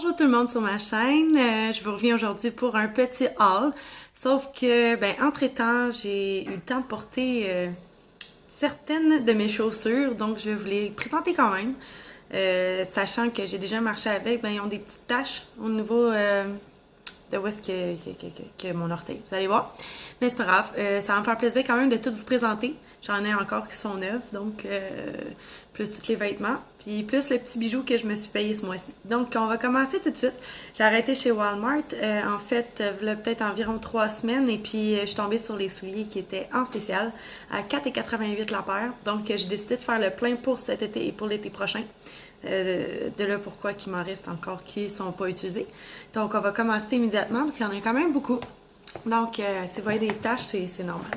Bonjour tout le monde sur ma chaîne, je vous reviens aujourd'hui pour un petit haul, sauf que, entre-temps, j'ai eu le temps de porter certaines de mes chaussures, donc je vais vous les présenter quand même, sachant que j'ai déjà marché avec, ils ont des petites taches au niveau de où est-ce que mon orteil, vous allez voir. Mais c'est pas grave, ça va me faire plaisir quand même de tout vous présenter. J'en ai encore qui sont neufs, donc plus tous les vêtements, puis plus le petit bijou que je me suis payé ce mois-ci. Donc on va commencer tout de suite. J'ai arrêté chez Walmart, en fait, il y a peut-être environ 3 semaines, et puis je suis tombée sur les souliers qui étaient en spécial à 4,88 la paire. Donc j'ai décidé de faire le plein pour cet été et pour l'été prochain. De là pourquoi il m'en reste encore qui ne sont pas utilisés. Donc on va commencer immédiatement parce qu'il y en a quand même beaucoup. Donc si vous voyez des taches, c'est normal.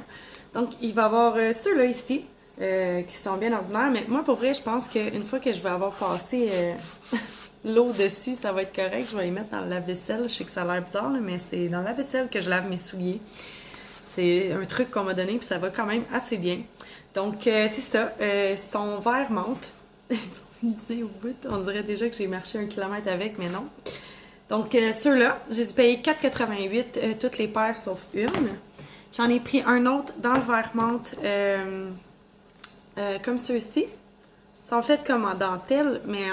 Donc il va y avoir ceux-là ici qui sont bien ordinaires, mais moi pour vrai je pense qu'une fois que je vais avoir passé l'eau dessus, ça va être correct. Je vais les mettre dans le lave-vaisselle. Je sais que ça a l'air bizarre, là, mais c'est dans le lave-vaisselle que je lave mes souliers. C'est un truc qu'on m'a donné puis ça va quand même assez bien. Donc c'est ça, ils sont vert menthe. Ils sont usés au bout. On dirait déjà que j'ai marché 1 kilomètre avec, mais non. Donc, ceux-là, j'ai payé 4,88 toutes les paires sauf une. J'en ai pris un autre dans le vert menthe, comme ceux-ci. Ils sont faits comme en dentelle, mais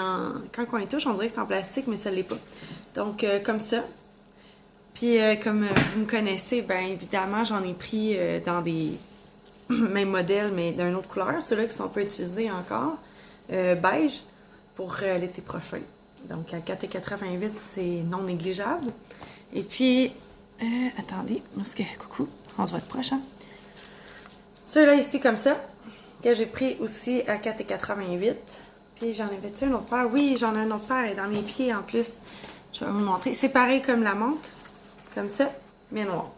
quand on les touche, on dirait que c'est en plastique, mais ça ne l'est pas. Donc, comme ça. Puis, comme vous me connaissez, évidemment, j'en ai pris dans des mêmes modèles, mais d'une autre couleur. Ceux-là qui sont pas utilisés encore. Beige pour l'été prochain. Donc à 4,88 c'est non négligeable. Et puis, attendez, parce que, coucou, on se voit de prochain. Ceux-là ici comme ça, que j'ai pris aussi à 4,88. Puis j'en avais-tu un autre paire? Oui, j'en ai un autre paire et dans mes pieds en plus. Je vais vous montrer. C'est pareil comme la menthe, comme ça, mais noir.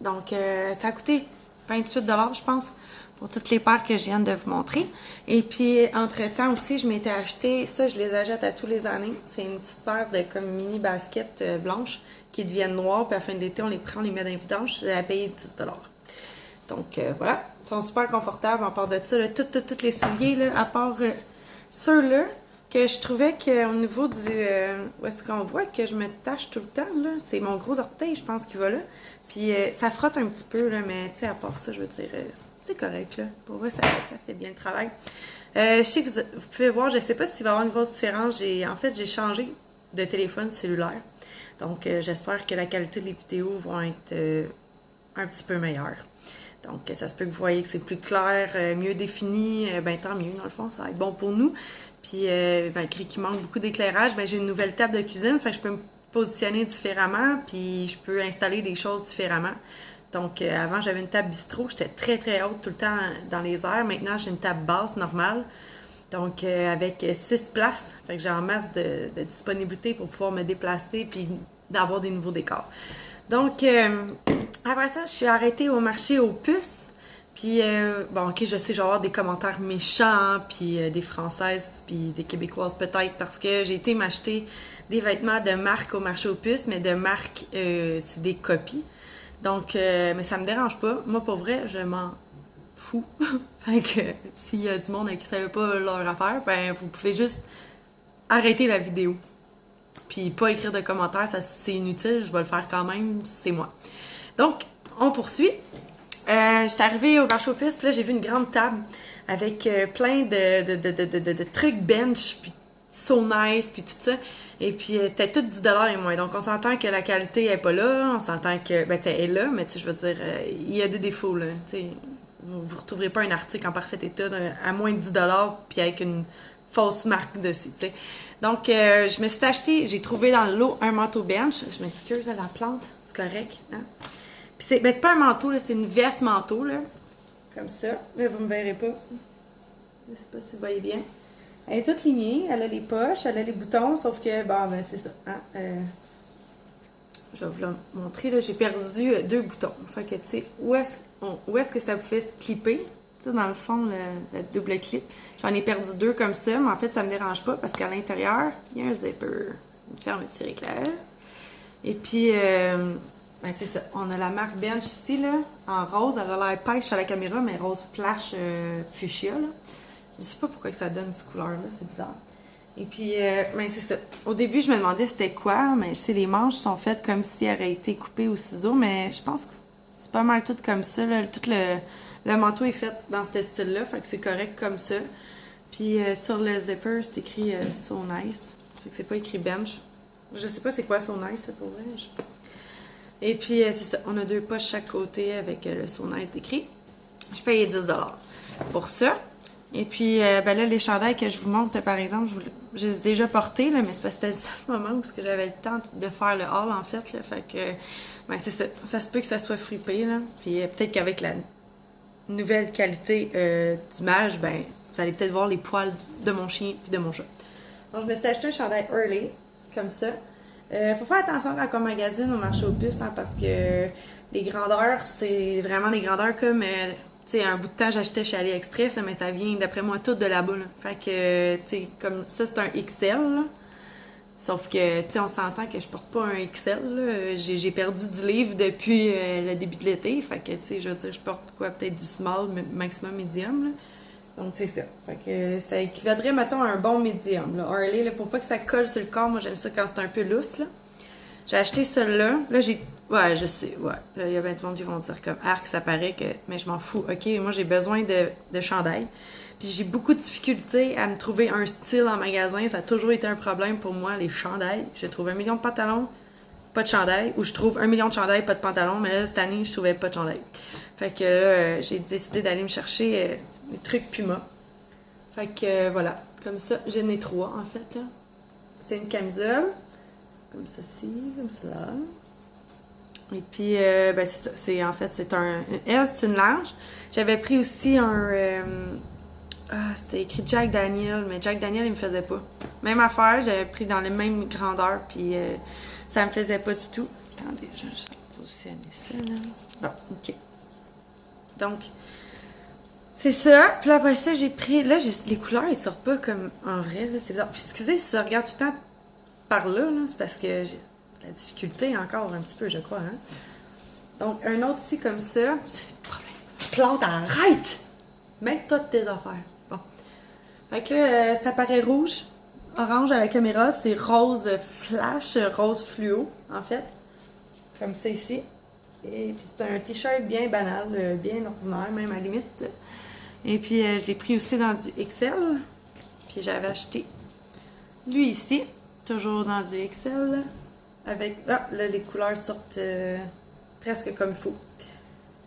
Donc ça a coûté 28 $, je pense, pour toutes les paires que je viens de vous montrer. Et puis, entre-temps aussi, je m'étais acheté, ça je les achète à tous les années, c'est une petite paire de comme mini baskets blanches qui deviennent noires, puis à la fin de l'été, on les prend, on les met dans les vidanges, j'ai payé 10 $. Donc voilà, ils sont super confortables. En part de ça, tous les souliers, là, à part ceux-là, que je trouvais qu'au niveau du... où est-ce qu'on voit que je me tâche tout le temps, là, c'est mon gros orteil, je pense, qui va là. Puis ça frotte un petit peu, là, mais tu sais, à part ça, je veux dire... c'est correct, là. Pour vrai, ça fait bien le travail. Je sais que vous pouvez voir, je ne sais pas s'il va y avoir une grosse différence. En fait, j'ai changé de téléphone cellulaire. Donc, j'espère que la qualité des vidéos va être un petit peu meilleure. Donc, ça se peut que vous voyez que c'est plus clair, mieux défini. Tant mieux, dans le fond, ça va être bon pour nous. Puis, malgré qu'il manque beaucoup d'éclairage, j'ai une nouvelle table de cuisine. Fait que je peux me positionner différemment, puis je peux installer des choses différemment. Donc, avant, j'avais une table bistrot. J'étais très, très haute tout le temps dans les airs. Maintenant, j'ai une table basse, normale. Donc, avec 6 places. Fait que j'ai en masse de disponibilité pour pouvoir me déplacer puis d'avoir des nouveaux décors. Donc, après ça, je suis arrêtée au marché aux puces. Puis, ok, je sais, je vais avoir des commentaires méchants, puis des Françaises, puis des Québécoises peut-être, parce que j'ai été m'acheter des vêtements de marque au marché aux puces, mais de marque, c'est des copies. Donc, mais ça me dérange pas. Moi, pour vrai, je m'en fous. Fait que s'il y a du monde qui ne savait pas leur affaire, vous pouvez juste arrêter la vidéo. Puis pas écrire de commentaires, ça c'est inutile, je vais le faire quand même, c'est moi. Donc, on poursuit. J'étais arrivée au marché aux puces, puis là, j'ai vu une grande table avec plein de trucs bench, puis so nice, puis tout ça. Et puis, c'était tout 10 $ et moins. Donc, on s'entend que la qualité n'est pas là. On s'entend que, elle est là, mais tu sais, je veux dire, il y a des défauts, là. Tu sais, vous ne retrouverez pas un article en parfait état à moins de 10 $ puis avec une fausse marque dessus, tu sais. Donc, je me suis acheté, j'ai trouvé dans le lot un manteau bench. Je m'excuse, la plante, c'est correct, hein. Puis, c'est pas un manteau, là, c'est une veste manteau, là. Comme ça. Là, vous me verrez pas. Je sais pas si vous voyez bien. Elle est toute lignée, elle a les poches, elle a les boutons, sauf que, c'est ça. Hein, je vais vous le montrer, là, j'ai perdu 2 boutons. Fait que, tu sais, où est-ce que ça pouvait se clipper? Tu sais, dans le fond, le double clip. J'en ai perdu 2 comme ça, mais en fait, ça me dérange pas parce qu'à l'intérieur, il y a un zipper, une fermeture éclair. Et puis, c'est ça. On a la marque Bench ici, là, en rose. Elle a l'air pêche à la caméra, mais rose flash fuchsia, là. Je sais pas pourquoi que ça donne cette couleur-là, c'est bizarre. Et puis, ben c'est ça. Au début, je me demandais c'était quoi, mais tu sais, les manches sont faites comme si elles auraient été coupées au ciseau, mais je pense que c'est pas mal tout comme ça, là. Tout le manteau est fait dans ce style-là, fait que c'est correct comme ça. Puis sur le zipper, c'est écrit So Nice. Fait que c'est pas écrit bench. Je sais pas c'est quoi So Nice, ça, pour vrai. Et puis, c'est ça. On a 2 poches chaque côté avec le So Nice décrit. Je payais 10$ pour ça. Et puis, ben là, les chandails que je vous montre, par exemple, je les ai déjà portés, là, mais c'est parce que c'était le seul moment où j'avais le temps de faire le haul, en fait. Là, fait que, ben, c'est ça. Ça se peut que ça soit fripé, là. Puis, peut-être qu'avec la nouvelle qualité d'image, ben, vous allez peut-être voir les poils de mon chien puis de mon chat. Donc, je me suis acheté un chandail Early, comme ça. Faut faire attention quand on magasine au marché aux puces, hein, parce que les grandeurs, c'est vraiment des grandeurs comme... tu sais, un bout de temps, j'achetais chez AliExpress, mais ça vient, d'après moi, tout de là-bas, là. Fait que, tu sais, comme ça, c'est un XL, là. Sauf que, tu sais, on s'entend que je porte pas un XL, là. J'ai perdu du livre depuis le début de l'été. Fait que, tu sais, je veux dire, je porte quoi, peut-être du small, maximum medium, là. Donc, c'est ça. Fait que ça équivaudrait, mettons, à un bon medium, là. Harley, là, pour pas que ça colle sur le corps, moi, j'aime ça quand c'est un peu lousse, là. J'ai acheté celui-là. Là, j'ai... Ouais, je sais, ouais. Là, il y a bien du monde qui vont dire comme arc, ça paraît que... Mais je m'en fous. OK, moi, j'ai besoin de chandail. Puis j'ai beaucoup de difficultés à me trouver un style en magasin. Ça a toujours été un problème pour moi, les chandails. Je trouve 1 million de pantalons, pas de chandail. Ou je trouve 1 million de chandails, pas de pantalons. Mais là, cette année, je trouvais pas de chandail. Fait que là, j'ai décidé d'aller me chercher les trucs Puma. Fait que voilà. Comme ça, j'en ai 3, en fait, là. C'est une camisole. Comme ceci, comme cela. Et puis, ben c'est ça. C'est, en fait, c'est un L, c'est une large. J'avais pris aussi un... c'était écrit Jack Daniel, mais Jack Daniel, il me faisait pas. Même affaire, j'avais pris dans la même grandeur, puis ça me faisait pas du tout. Attendez, je vais juste positionner ça, là. Bon, OK. Donc, c'est ça. Puis après ça, j'ai pris... Là, les couleurs, ils sortent pas comme en vrai, là. C'est bizarre. Puis excusez, si je regarde tout le temps par là, c'est parce que j'ai la difficulté encore un petit peu, je crois. Hein? Donc, un autre ici comme ça. C'est le problème. Plante, arrête! Mets-toi de tes affaires. Bon. Fait que là, ça paraît rouge, orange à la caméra. C'est rose flash, rose fluo, en fait. Comme ça ici. Et puis, c'est un t-shirt bien banal, bien ordinaire, même à la limite. Et puis, je l'ai pris aussi dans du XL. Puis, j'avais acheté lui ici. Toujours dans du XL, avec... Ah, là, les couleurs sortent presque comme il faut.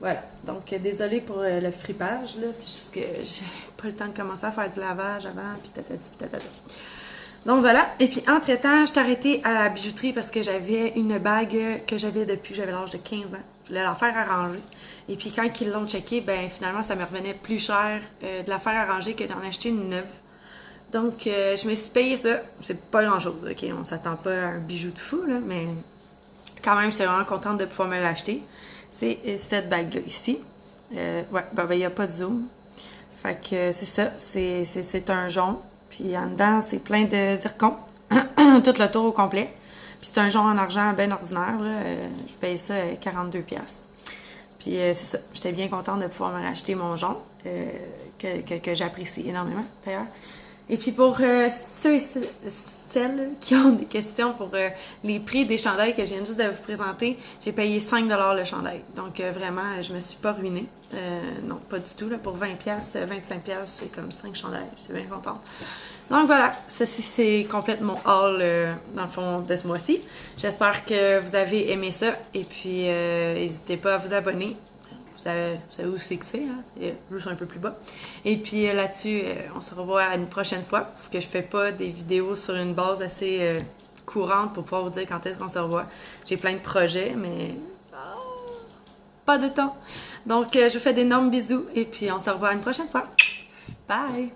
Voilà. Donc, désolée pour le fripage, là. C'est juste que j'ai pas le temps de commencer à faire du lavage avant, puis tatati, tatata. Donc, voilà. Et puis, entre-temps, je t'ai arrêtée à la bijouterie parce que j'avais une bague que j'avais depuis que j'avais l'âge de 15 ans. Je voulais la faire arranger. Et puis, quand ils l'ont checké, ben finalement, ça me revenait plus cher de la faire arranger que d'en acheter une neuve. Donc, je me suis payé ça. C'est pas grand-chose, OK? On s'attend pas à un bijou de fou, là, mais quand même, je suis vraiment contente de pouvoir me l'acheter. C'est cette bague-là, ici. Ouais, ben, il n'y a pas de zoom. Fait que c'est ça. C'est un jaune. Puis en dedans, c'est plein de zircon. Tout le tour au complet. Puis c'est un jaune en argent bien ordinaire, là. Je paye ça 42$. Puis c'est ça. J'étais bien contente de pouvoir me racheter mon jaune, que j'apprécie énormément, d'ailleurs. Et puis pour ceux et celles qui ont des questions pour les prix des chandails que je viens juste de vous présenter, j'ai payé 5$ le chandail. Donc vraiment, je me suis pas ruinée. Non, pas du tout. Là, pour 20$, 25$, c'est comme 5 chandails. J'étais bien contente. Donc voilà, ceci c'est complètement haul dans le fond de ce mois-ci. J'espère que vous avez aimé ça. Et puis n'hésitez pas à vous abonner. Vous savez où c'est que c'est, hein? C'est juste un peu plus bas. Et puis là-dessus, on se revoit une prochaine fois, parce que je fais pas des vidéos sur une base assez courante pour pouvoir vous dire quand est-ce qu'on se revoit. J'ai plein de projets, mais pas de temps. Donc, je vous fais d'énormes bisous, et puis on se revoit une prochaine fois. Bye!